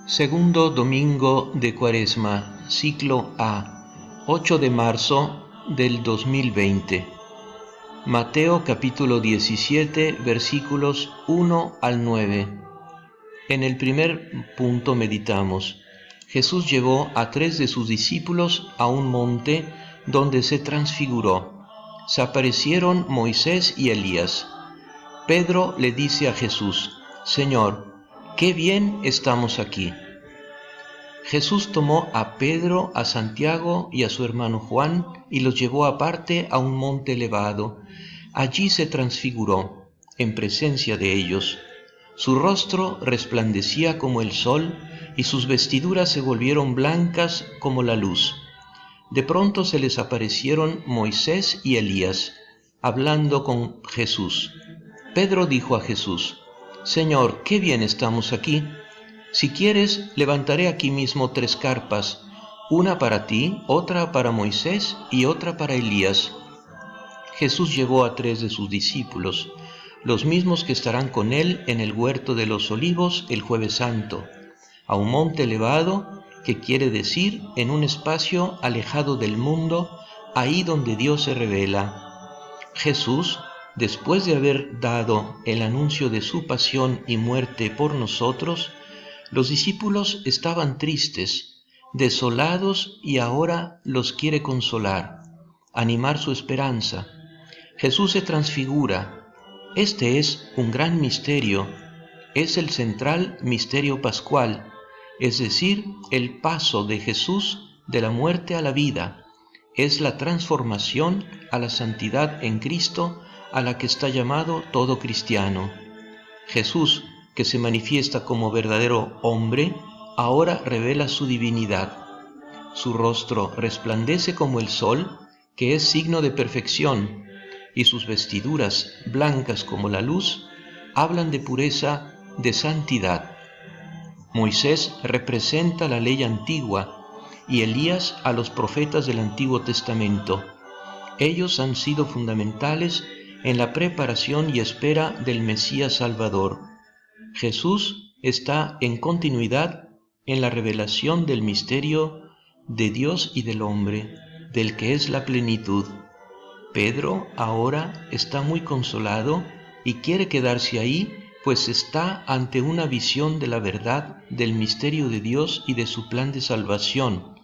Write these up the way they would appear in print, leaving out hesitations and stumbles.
Segundo domingo de Cuaresma, ciclo A, 8 de marzo del 2020. Mateo capítulo 17, versículos 1 al 9. En el primer punto meditamos: Jesús llevó a 3 de sus discípulos a un monte donde se transfiguró. Se aparecieron Moisés y Elías. Pedro le dice a Jesús: Señor, qué bien estamos aquí. Jesús tomó a Pedro, a Santiago y a su hermano Juan y los llevó aparte a un monte elevado. Allí se transfiguró en presencia de ellos. Su rostro resplandecía como el sol y sus vestiduras se volvieron blancas como la luz. De pronto se les aparecieron Moisés y Elías, hablando con Jesús. Pedro dijo a Jesús: Señor, qué bien estamos aquí. Si quieres, levantaré aquí mismo 3 carpas, una para ti, otra para Moisés y otra para Elías. Jesús llevó a 3 de sus discípulos, los mismos que estarán con él en el huerto de los Olivos el Jueves Santo, a un monte elevado, que quiere decir en un espacio alejado del mundo, ahí donde Dios se revela. Jesús, después de haber dado el anuncio de su pasión y muerte por nosotros, los discípulos estaban tristes, desolados, y ahora los quiere consolar, animar su esperanza. Jesús se transfigura. Este es un gran misterio. Es el central misterio pascual, es decir, el paso de Jesús de la muerte a la vida. Es la transformación a la santidad en Cristo a la que está llamado todo cristiano. Jesús, que se manifiesta como verdadero hombre, ahora revela su divinidad. Su rostro resplandece como el sol, que es signo de perfección, y sus vestiduras, blancas como la luz, hablan de pureza, de santidad. Moisés representa la ley antigua y Elías a los profetas del Antiguo Testamento. Ellos han sido fundamentales en la preparación y espera del Mesías Salvador. Jesús está en continuidad en la revelación del misterio de Dios y del hombre, del que es la plenitud. Pedro ahora está muy consolado y quiere quedarse ahí, pues está ante una visión de la verdad del misterio de Dios y de su plan de salvación.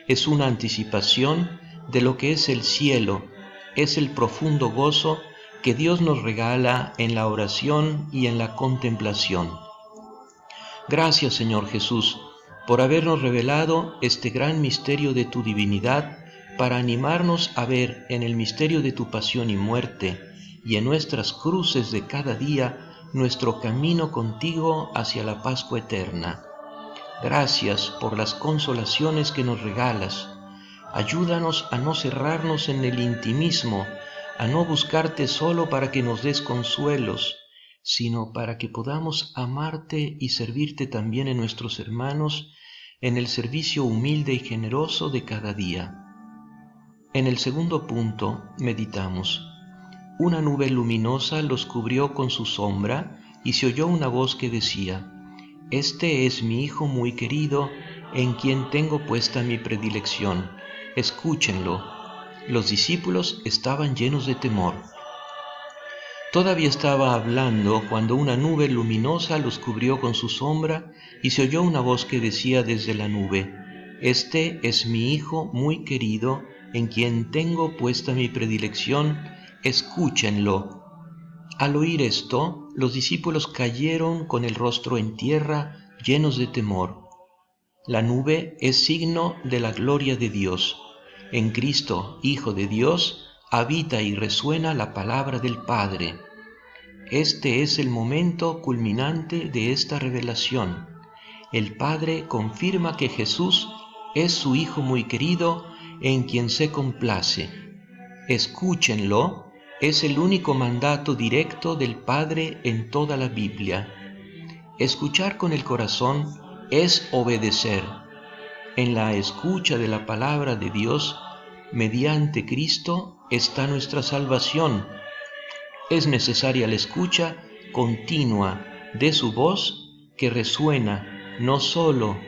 Es una anticipación de lo que es el cielo, es el profundo gozo que Dios nos regala en la oración y en la contemplación. Gracias, Señor Jesús, por habernos revelado este gran misterio de tu divinidad, para animarnos a ver en el misterio de tu pasión y muerte y en nuestras cruces de cada día nuestro camino contigo hacia la Pascua eterna. Gracias por las consolaciones que nos regalas. Ayúdanos a no cerrarnos en el intimismo, a no buscarte solo para que nos des consuelos, sino para que podamos amarte y servirte también en nuestros hermanos, en el servicio humilde y generoso de cada día. En el segundo punto meditamos: una nube luminosa los cubrió con su sombra y se oyó una voz que decía: Este es mi Hijo muy querido, en quien tengo puesta mi predilección. Escúchenlo. Los discípulos estaban llenos de temor. Todavía estaba hablando cuando una nube luminosa los cubrió con su sombra y se oyó una voz que decía desde la nube: Este es mi Hijo muy querido, en quien tengo puesta mi predilección, escúchenlo. Al oír esto, los discípulos cayeron con el rostro en tierra, llenos de temor. La nube es signo de la gloria de Dios. En Cristo, Hijo de Dios, habita y resuena la palabra del Padre. Este es el momento culminante de esta revelación. El Padre confirma que Jesús es su Hijo muy querido, en quien se complace. Escúchenlo es el único mandato directo del Padre en toda la Biblia. Escuchar con el corazón es obedecer. En la escucha de la palabra de Dios, mediante Cristo, está nuestra salvación. Es necesaria la escucha continua de su voz que resuena no solo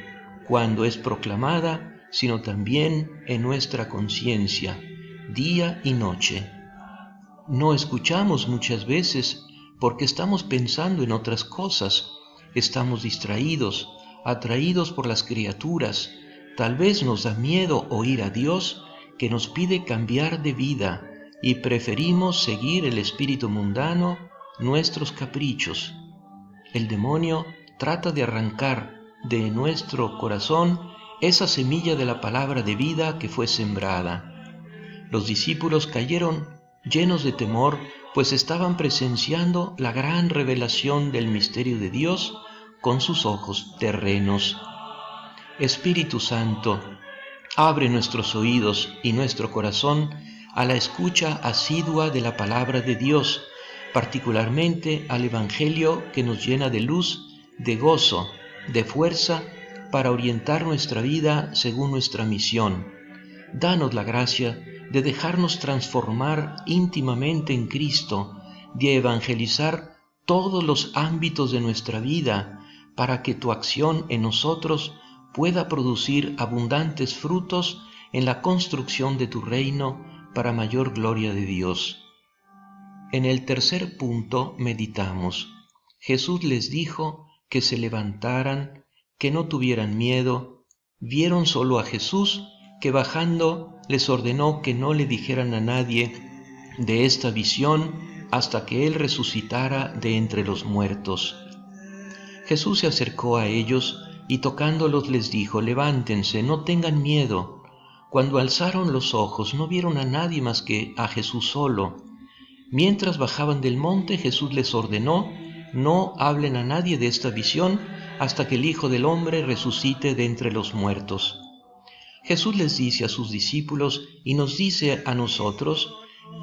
cuando es proclamada, sino también en nuestra conciencia, día y noche. No escuchamos muchas veces porque estamos pensando en otras cosas, estamos distraídos, atraídos por las criaturas. Tal vez nos da miedo oír a Dios que nos pide cambiar de vida y preferimos seguir el espíritu mundano, nuestros caprichos. El demonio trata de arrancar de nuestro corazón esa semilla de la palabra de vida que fue sembrada. Los discípulos cayeron llenos de temor, pues estaban presenciando la gran revelación del misterio de Dios con sus ojos terrenos. Espíritu Santo, abre nuestros oídos y nuestro corazón a la escucha asidua de la palabra de Dios, particularmente al Evangelio que nos llena de luz, de gozo, de fuerza para orientar nuestra vida según nuestra misión. Danos la gracia de dejarnos transformar íntimamente en Cristo, de evangelizar todos los ámbitos de nuestra vida, para que tu acción en nosotros pueda producir abundantes frutos en la construcción de tu reino para mayor gloria de Dios. En el tercer punto meditamos. Jesús les dijo que se levantaran, que no tuvieran miedo. Vieron solo a Jesús, que bajando les ordenó que no le dijeran a nadie de esta visión hasta que Él resucitara de entre los muertos. Jesús se acercó a ellos y tocándolos les dijo: levántense, no tengan miedo. Cuando alzaron los ojos no vieron a nadie más que a Jesús solo. Mientras bajaban del monte, Jesús les ordenó: no hablen a nadie de esta visión hasta que el Hijo del Hombre resucite de entre los muertos. Jesús les dice a sus discípulos y nos dice a nosotros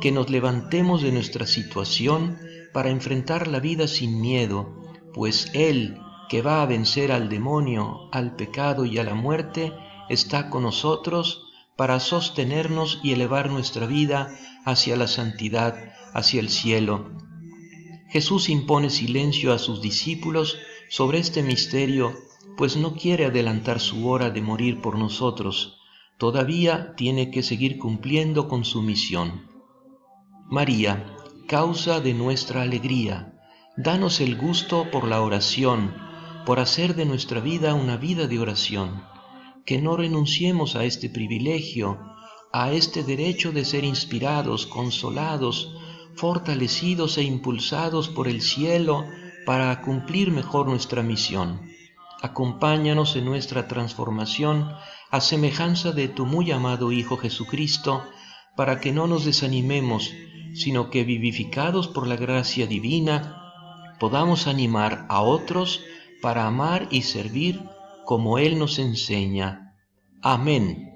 que nos levantemos de nuestra situación para enfrentar la vida sin miedo, pues Él, que va a vencer al demonio, al pecado y a la muerte, está con nosotros para sostenernos y elevar nuestra vida hacia la santidad, hacia el cielo. Jesús impone silencio a sus discípulos sobre este misterio, pues no quiere adelantar su hora de morir por nosotros. Todavía tiene que seguir cumpliendo con su misión. María, causa de nuestra alegría, danos el gusto por la oración, por hacer de nuestra vida una vida de oración. Que no renunciemos a este privilegio, a este derecho de ser inspirados, consolados, fortalecidos e impulsados por el cielo para cumplir mejor nuestra misión. Acompáñanos en nuestra transformación a semejanza de tu muy amado Hijo Jesucristo, para que no nos desanimemos, sino que vivificados por la gracia divina, podamos animar a otros para amar y servir como Él nos enseña. Amén.